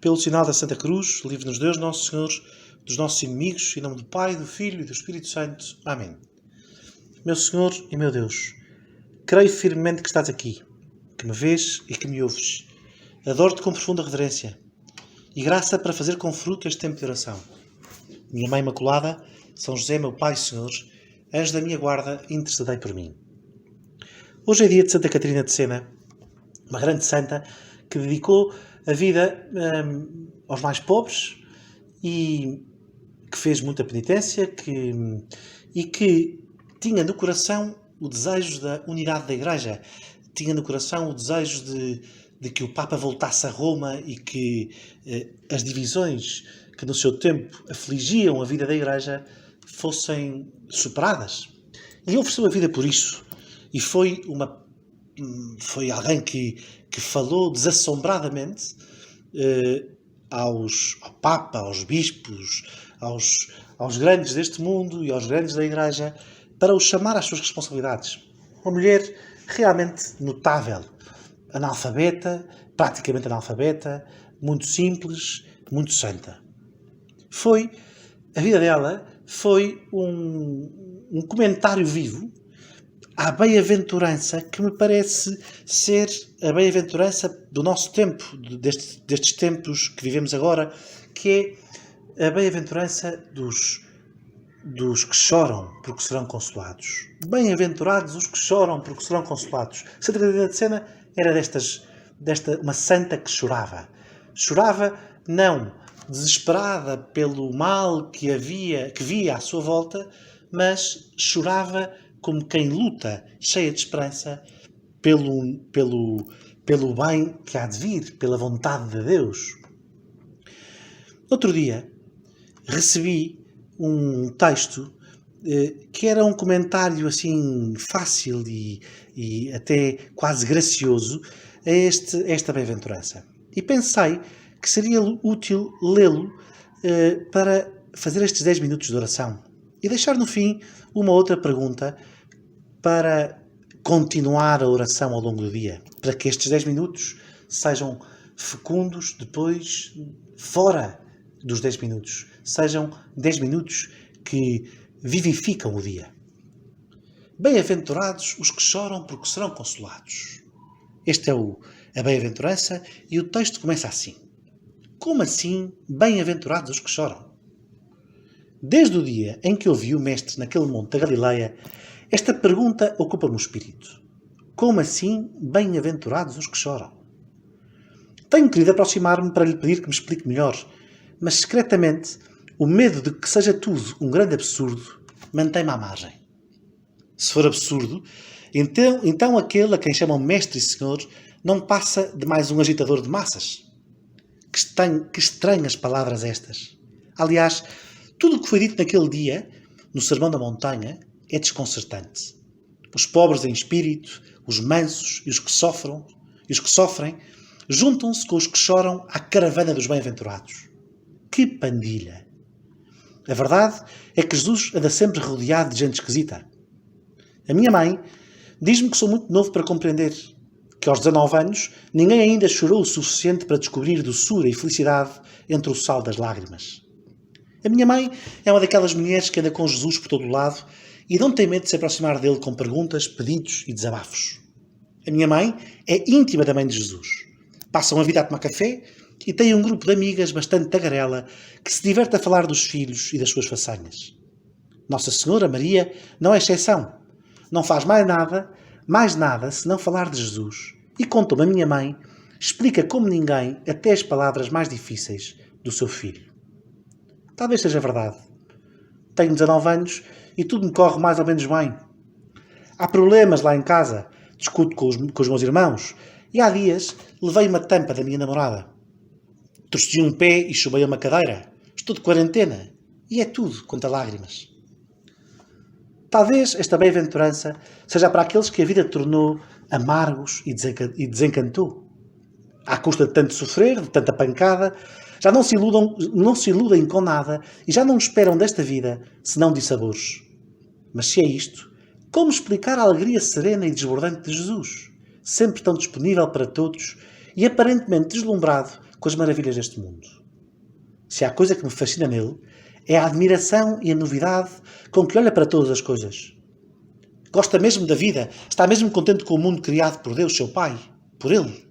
Pelo sinal da Santa Cruz, livre-nos Deus, nosso Senhor, dos nossos inimigos, em nome do Pai, do Filho e do Espírito Santo. Amém. Meu Senhor e meu Deus, creio firmemente que estás aqui, que me vês e que me ouves. Adoro-te com profunda reverência e graça para fazer com fruto este tempo de oração. Minha Mãe Imaculada, São José, meu Pai e Senhor, anjo da minha guarda, intercedei por mim. Hoje é dia de Santa Catarina de Sena, uma grande santa que dedicou a vida aos mais pobres e que fez muita penitência e que tinha no coração o desejo da unidade da Igreja, tinha no coração o desejo de que o Papa voltasse a Roma e que as divisões que no seu tempo afligiam a vida da Igreja fossem superadas. E ofereceu a vida por isso. E foi alguém que falou desassombradamente ao Papa, aos bispos, aos grandes deste mundo e aos grandes da Igreja, para os chamar às suas responsabilidades. Uma mulher realmente notável, analfabeta, praticamente analfabeta, muito simples, muito santa. A vida dela foi um comentário vivo à bem-aventurança que me parece ser a bem-aventurança do nosso tempo, destes tempos que vivemos agora, que é a bem-aventurança dos que choram porque serão consolados. Bem-aventurados os que choram porque serão consolados. Santa Catarina de Sena era uma santa que chorava. Chorava não desesperada pelo mal que via à sua volta, mas chorava como quem luta, cheia de esperança, pelo bem que há de vir, pela vontade de Deus. Outro dia, recebi um texto que era um comentário assim fácil e até quase gracioso a esta bem-aventurança. E pensei que seria útil lê-lo para fazer estes 10 minutos de oração e deixar no fim uma outra pergunta para continuar a oração ao longo do dia, para que estes 10 minutos sejam fecundos depois, fora dos 10 minutos, sejam 10 minutos que vivificam o dia. Bem-aventurados os que choram porque serão consolados. Esta é a bem-aventurança e o texto começa assim. Como assim, bem-aventurados os que choram? Desde o dia em que ouvi o Mestre naquele monte da Galileia, esta pergunta ocupa-me o espírito. Como assim, bem-aventurados os que choram? Tenho querido aproximar-me para lhe pedir que me explique melhor, mas secretamente o medo de que seja tudo um grande absurdo mantém-me à margem. Se for absurdo, então aquele a quem chamam Mestre e Senhor não passa de mais um agitador de massas. Que estranhas palavras estas. Aliás, tudo o que foi dito naquele dia, no Sermão da Montanha, é desconcertante. Os pobres em espírito, os mansos e os que sofrem, juntam-se com os que choram à caravana dos bem-aventurados. Que pandilha! A verdade é que Jesus anda sempre rodeado de gente esquisita. A minha mãe diz-me que sou muito novo para compreender, que aos 19 anos ninguém ainda chorou o suficiente para descobrir doçura e felicidade entre o sal das lágrimas. A minha mãe é uma daquelas mulheres que anda com Jesus por todo o lado e não tem medo de se aproximar dele com perguntas, pedidos e desabafos. A minha mãe é íntima da Mãe de Jesus. Passam a vida a tomar café e tem um grupo de amigas bastante tagarela que se diverte a falar dos filhos e das suas façanhas. Nossa Senhora Maria não é exceção. Não faz mais nada senão falar de Jesus. E contou-me a minha mãe, explica como ninguém até as palavras mais difíceis do seu filho. Talvez seja verdade. Tenho 19 anos e tudo me corre mais ou menos bem. Há problemas lá em casa, discuto com os meus irmãos e há dias levei uma tampa da minha namorada. Torci um pé e chubei a uma cadeira. Estou de quarentena e é tudo quanto a lágrimas. Talvez esta bem-aventurança seja para aqueles que a vida tornou amargos e desencantou. À custa de tanto sofrer, de tanta pancada, já não se iludem com nada e já não esperam desta vida senão dissabores. Mas se é isto, como explicar a alegria serena e desbordante de Jesus, sempre tão disponível para todos e aparentemente deslumbrado com as maravilhas deste mundo. Se há coisa que me fascina nele, é a admiração e a novidade com que olha para todas as coisas. Gosta mesmo da vida, está mesmo contente com o mundo criado por Deus, seu Pai, por Ele.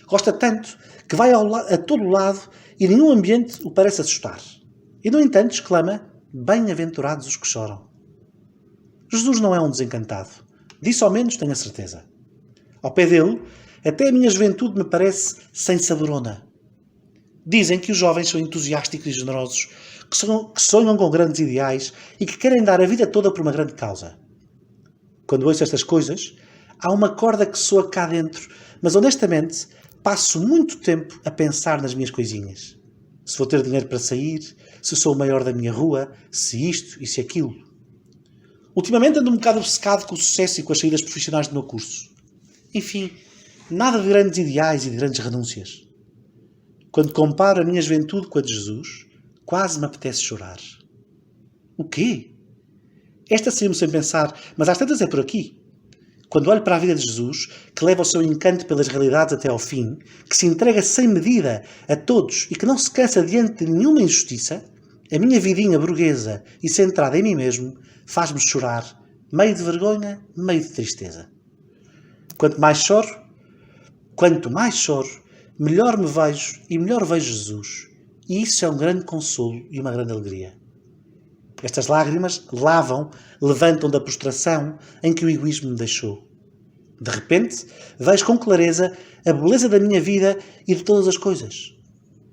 Gosta tanto que vai a todo lado e nenhum ambiente o parece assustar. E, no entanto, exclama: bem-aventurados os que choram. Jesus não é um desencantado. Disso ao menos tenho a certeza. Ao pé dele, até a minha juventude me parece sem saborona. Dizem que os jovens são entusiásticos e generosos, que sonham com grandes ideais e que querem dar a vida toda por uma grande causa. Quando ouço estas coisas, há uma corda que soa cá dentro, mas honestamente passo muito tempo a pensar nas minhas coisinhas. Se vou ter dinheiro para sair, se sou o maior da minha rua, se isto e se aquilo. Ultimamente ando um bocado obcecado com o sucesso e com as saídas profissionais do meu curso. Enfim, nada de grandes ideais e de grandes renúncias. Quando comparo a minha juventude com a de Jesus, quase me apetece chorar. O quê? Esta saiu-me sem pensar, mas às tantas é por aqui. Quando olho para a vida de Jesus, que leva o seu encanto pelas realidades até ao fim, que se entrega sem medida a todos e que não se cansa diante de nenhuma injustiça, a minha vidinha burguesa e centrada em mim mesmo faz-me chorar, meio de vergonha, meio de tristeza. Quanto mais choro, melhor me vejo e melhor vejo Jesus. E isso é um grande consolo e uma grande alegria. Estas lágrimas levantam da prostração em que o egoísmo me deixou. De repente, vejo com clareza a beleza da minha vida e de todas as coisas.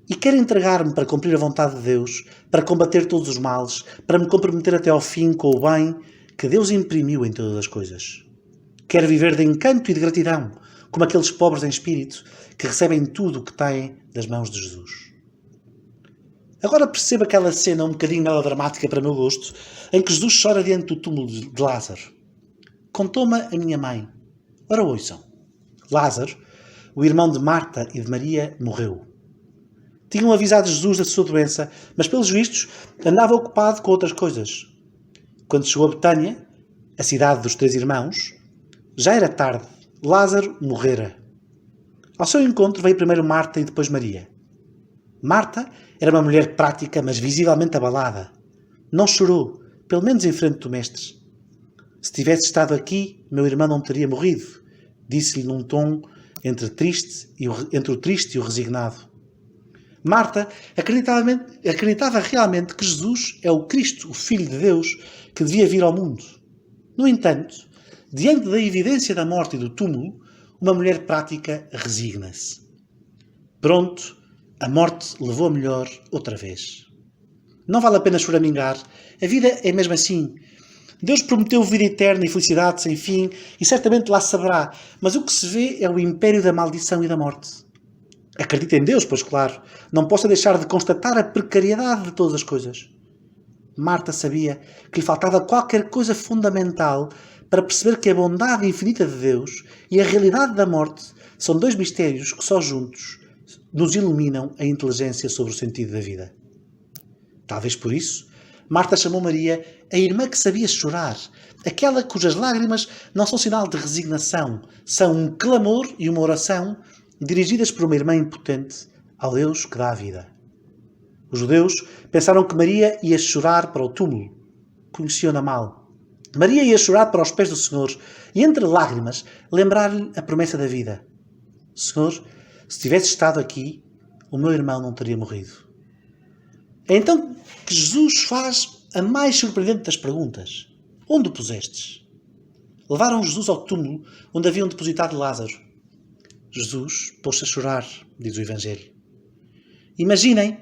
E quero entregar-me para cumprir a vontade de Deus, para combater todos os males, para me comprometer até ao fim com o bem que Deus imprimiu em todas as coisas. Quero viver de encanto e de gratidão, como aqueles pobres em espírito que recebem tudo o que têm das mãos de Jesus. Agora percebo aquela cena um bocadinho melodramática para meu gosto, em que Jesus chora diante do túmulo de Lázaro. Contou-me a minha mãe. Ora ouçam. Lázaro, o irmão de Marta e de Maria, morreu. Tinham avisado Jesus da sua doença, mas pelos vistos andava ocupado com outras coisas. Quando chegou a Betânia, a cidade dos 3 irmãos, já era tarde. Lázaro morrera. Ao seu encontro veio primeiro Marta e depois Maria. Marta era uma mulher prática, mas visivelmente abalada. Não chorou, pelo menos em frente do mestre. Se tivesse estado aqui, meu irmão não teria morrido, disse-lhe num tom entre o triste e o resignado. Marta acreditava realmente que Jesus é o Cristo, o Filho de Deus, que devia vir ao mundo. No entanto, diante da evidência da morte e do túmulo, uma mulher prática resigna-se. Pronto, a morte levou a melhor outra vez. Não vale a pena choramingar. A vida é mesmo assim. Deus prometeu vida eterna e felicidade sem fim e certamente lá saberá, mas o que se vê é o império da maldição e da morte. Acredita em Deus, pois claro, não possa deixar de constatar a precariedade de todas as coisas. Marta sabia que lhe faltava qualquer coisa fundamental para perceber que a bondade infinita de Deus e a realidade da morte são 2 mistérios que só juntos nos iluminam a inteligência sobre o sentido da vida. Talvez por isso, Marta chamou Maria a irmã que sabia chorar, aquela cujas lágrimas não são sinal de resignação, são um clamor e uma oração dirigidas por uma irmã impotente ao Deus que dá a vida. Os judeus pensaram que Maria ia chorar para o túmulo. Conheciam-na mal. Maria ia chorar para os pés do Senhor e, entre lágrimas, lembrar-lhe a promessa da vida. Senhor, se tivesse estado aqui, o meu irmão não teria morrido. É então que Jesus faz a mais surpreendente das perguntas. Onde o pusestes? Levaram Jesus ao túmulo onde haviam depositado Lázaro. Jesus pôs-se a chorar, diz o Evangelho. Imaginem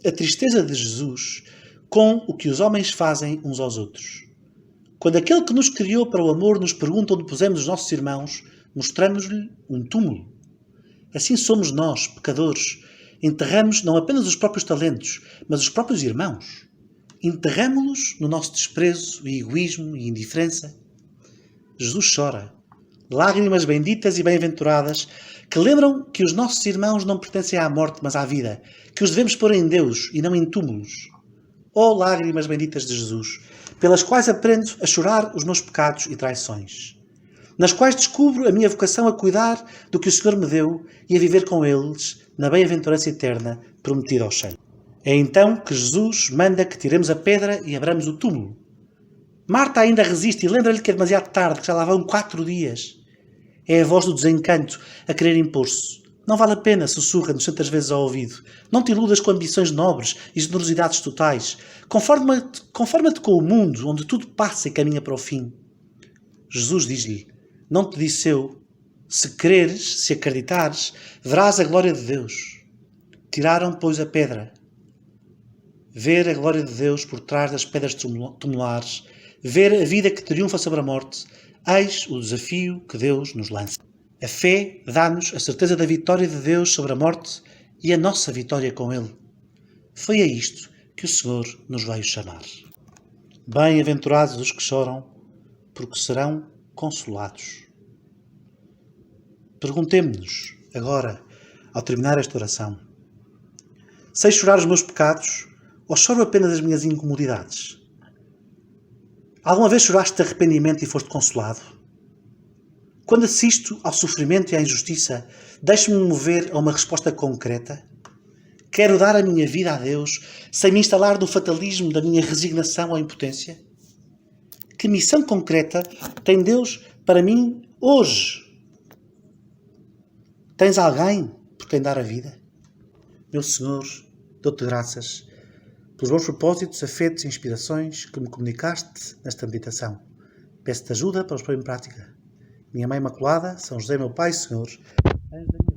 a tristeza de Jesus com o que os homens fazem uns aos outros. Quando aquele que nos criou para o amor nos pergunta onde pusemos os nossos irmãos, mostramos-lhe um túmulo. Assim somos nós, pecadores. Enterramos não apenas os próprios talentos, mas os próprios irmãos. Enterramo-los no nosso desprezo e egoísmo e indiferença. Jesus chora. Lágrimas benditas e bem-aventuradas que lembram que os nossos irmãos não pertencem à morte, mas à vida, que os devemos pôr em Deus e não em túmulos. Ó lágrimas benditas de Jesus, pelas quais aprendo a chorar os meus pecados e traições. nas quais descubro a minha vocação a cuidar do que o Senhor me deu e a viver com eles na bem-aventurança eterna prometida aos santos. É então que Jesus manda que tiremos a pedra e abramos o túmulo. Marta ainda resiste e lembra-lhe que é demasiado tarde, que já lá vão 4 dias. É a voz do desencanto a querer impor-se. Não vale a pena, sussurra-nos tantas vezes ao ouvido. Não te iludas com ambições nobres e generosidades totais. Conforma-te com o mundo, onde tudo passa e caminha para o fim. Jesus diz-lhe, não te disse eu, se creres, se acreditares, verás a glória de Deus. Tiraram, pois, a pedra. Ver a glória de Deus por trás das pedras tumulares, ver a vida que triunfa sobre a morte, eis o desafio que Deus nos lança. A fé dá-nos a certeza da vitória de Deus sobre a morte e a nossa vitória com Ele. Foi a isto que o Senhor nos veio chamar. Bem-aventurados os que choram, porque serão consolados. Perguntemo-nos, agora, ao terminar esta oração, sei chorar os meus pecados ou choro apenas as minhas incomodidades? Alguma vez choraste de arrependimento e foste consolado? Quando assisto ao sofrimento e à injustiça, deixo-me mover a uma resposta concreta? Quero dar a minha vida a Deus sem me instalar no fatalismo da minha resignação à impotência? Que missão concreta tem Deus para mim hoje? Tens alguém por quem dar a vida? Meu Senhor, dou-te graças pelos bons propósitos, afetos e inspirações que me comunicaste nesta meditação. Peço-te ajuda para os pôr em prática. Minha Mãe Imaculada, São José, meu Pai, Senhor, anjo da minha